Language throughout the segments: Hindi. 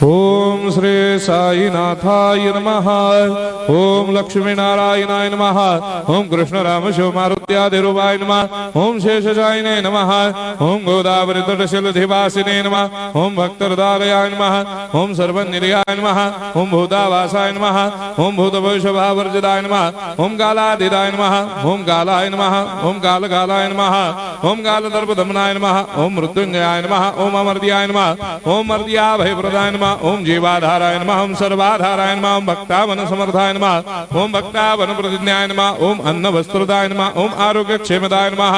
ओम श्री साईनाथाय नमः। ओम लक्ष्मी नारायणाय नमः। ओम कृष्ण राम शिव मारुत्यादिरूपाय नमः। ओम शेषशायिने नमः। ओम गोदावरी तटशिलधिवासिने नमः। ओम भक्तहृदयाय नमः। ओम सर्वनिलयाय नमः। ओम भूतावासाय नमः। ओम भूतभविष्यभावर्जिताय नमः। ओम कालातीताय नमः। ओम कालाय नमः। ओम कालकालाय नमः। ओम कालदर्पदमनाय नमः। ओम मृत्युंजयाय नमः। ओम अमर्त्याय नमः। ओम मर्त्याभयप्रदाय नमः। ओम जीवाधाराय नमः। ओम सर्वाधाराय नमः। ओम भक्तावन समर्थाय नमः। ओम भक्तावन प्रतिज्ञाय नमः। ओम अन्न वस्त्रदाय नमः। ओम आरोग्य क्षेमदाय नमः।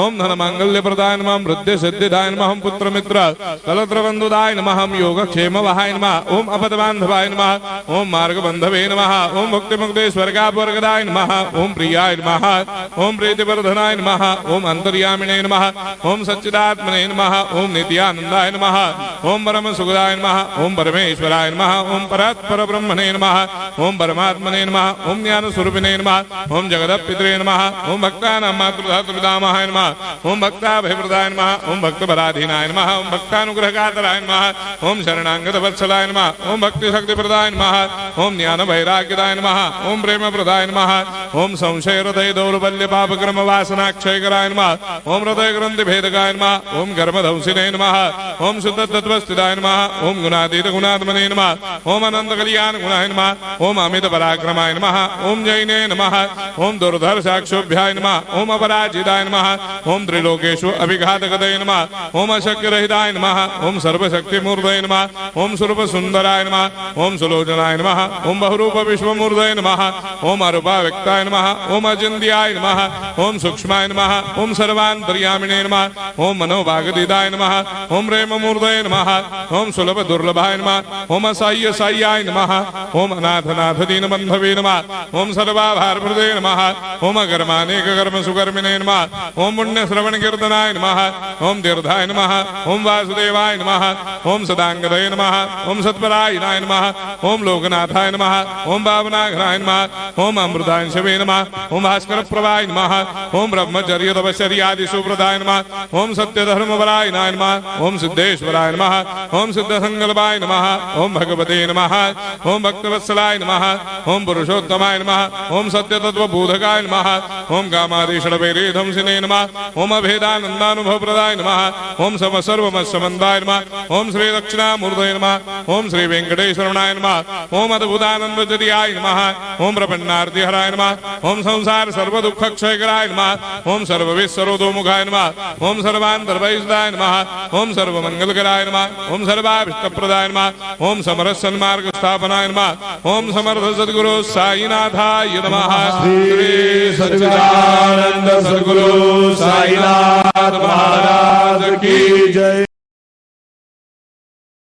ओम धन मांगल्य प्रदाय नमः। वृद्धि सिद्धिदाय नमः। ओम पुत्र मित्र कलत्र बंधुदाय नमः। ओम योग क्षेम वहाय नमः। ओम अपद बांधवाय नमः। ओम मार्ग बंधवे नमः। ओम मुक्ति मुक्ति स्वर्गापवर्गदाय नमः। ओम प्रियाय नमः। ओम प्रीतिवर्धनाय नमः। ओम अंतर्यामिने नमः। ओम सच्चिदात्मने नमः। ओम नित्यानंदाय नमः। ओम परम सुखदाय नमः। ओम परमेश्वराय नमः। ओम परात्पर ब्रह्मणे नमः। ओम परमात्मने नमः। ओम ज्ञान स्वरूपिणे नमः। ओम जगदपितरे नमः। ओम भक्तानां मातृधातुपितामहाय नमः। ओम भक्ताभयप्रदाय नमः। ओम भक्तपराधीनाय नमः। ओम भक्तानुग्रहकातराय नमः। ओम शरणागतवत्सलाय नमः। ओम भक्तिशक्तिप्रदाय नमः। ओम ज्ञान वैराग्यदाय नमः। ओम प्रेमप्रदाय नमः। ओम संशय हृदय दौर्बल्य पापक्रम वासनाक्षयकराय नमः। ओम हृदय ग्रंथि भेदकाय नमः। ओम कर्मधंसिने नमः। ओम शुद्ध तत्वस्थिताय नमः। ओम गुणातीत गुणात्मने नमः। ओम अनंत कल्याण गुणाय नमः। ओम अमित पराक्रमाय नमः। ओम जैने नमः। ओम दुर्धर्षाक्षोभ्याय नमः। ओम अपराजिताय नमः। ओम त्रिलोकेषु अभिघातगतये नमः। ओम अशक्यरहिताय नमः। ओम सर्वशक्तिमूर्तये नमः। ओम स्वरूप सुंदराय नमः। ओम सुलोचनाय नमः। ओम बहुरूप विश्वमूर्तये नमः। ओम अरूपाव्यक्ताय नमः। ओम अचिन्त्याय नमः। ओम सूक्ष्माय नमः। ओम सर्वान्तर्यामिने नमः। ओम मनोभागतीताय नमः। ओम प्रेममूर्तये नमः। ओम सुलभ दुर्लभाय नमः। ओम असाह्य साह्याय नमः। ओम अनाथनाथ दीनबन्धवे नमः। ओम सर्वाभारप्रदे नमः। ओम अकर्मानेक कर्म सुकर्मिणे नमः। ओम पुण्य श्रवण कीर्तनाय नमः। ओम तीर्थाय नमः। ओम वासुदेवाय नमः। ओम सदांगदये नमः। ओम सत्परायणाय नमः। ओम लोकनाथाय नमः। ओम भावनाघ्नाय नमः। ओम अमृतांशवे नमः। ओम भास्कर प्रभाय नमः। ओम ब्रह्मचर्य तपश्चर्यादि सुप्रदाय नमः। ओम सत्यधर्मपरायणाय नमः। ओम सिद्धेश्वराय नमः। ओम सिद्ध संकल्पाय नमः। ओम भगवते नमः। ओम भक्तवत्सलाय नमः। ओम पुरुषोत्तमाय नमः। ओम सत्य तत्वबोधकाय नमः। ओम कामादिषडवैरेधंसिने नमः। ओम अभेदानंदानुभव प्रदाय नमः। ओम सर्वमस्समन्दाय नमः। ओम श्री दक्षिणामूर्तये नमः। ओम श्री वेंकटेश्वरनाय नमः। ओम अद्भुतानंदचर्याय नमः। ओम प्रपन्नार्तिहराय नमः। ओम संसार सर्वदुःखक्षयकराय नमः। ओम सर्वविश्वरोधोमुखाय नमः। ओम सर्वान्तर्वैषदाय नमः। ओम सर्वमंगलकराय नमः। ओम सर्वाभीष्टप्रदाय नमः। ओम समरस सन्मार्ग स्थापनाय नमः। ओम समर्थ सद्गुरु साईनाथाय नमः। श्री सच्चिदानंद सद्गुरु साईनाथ महाराज की जय।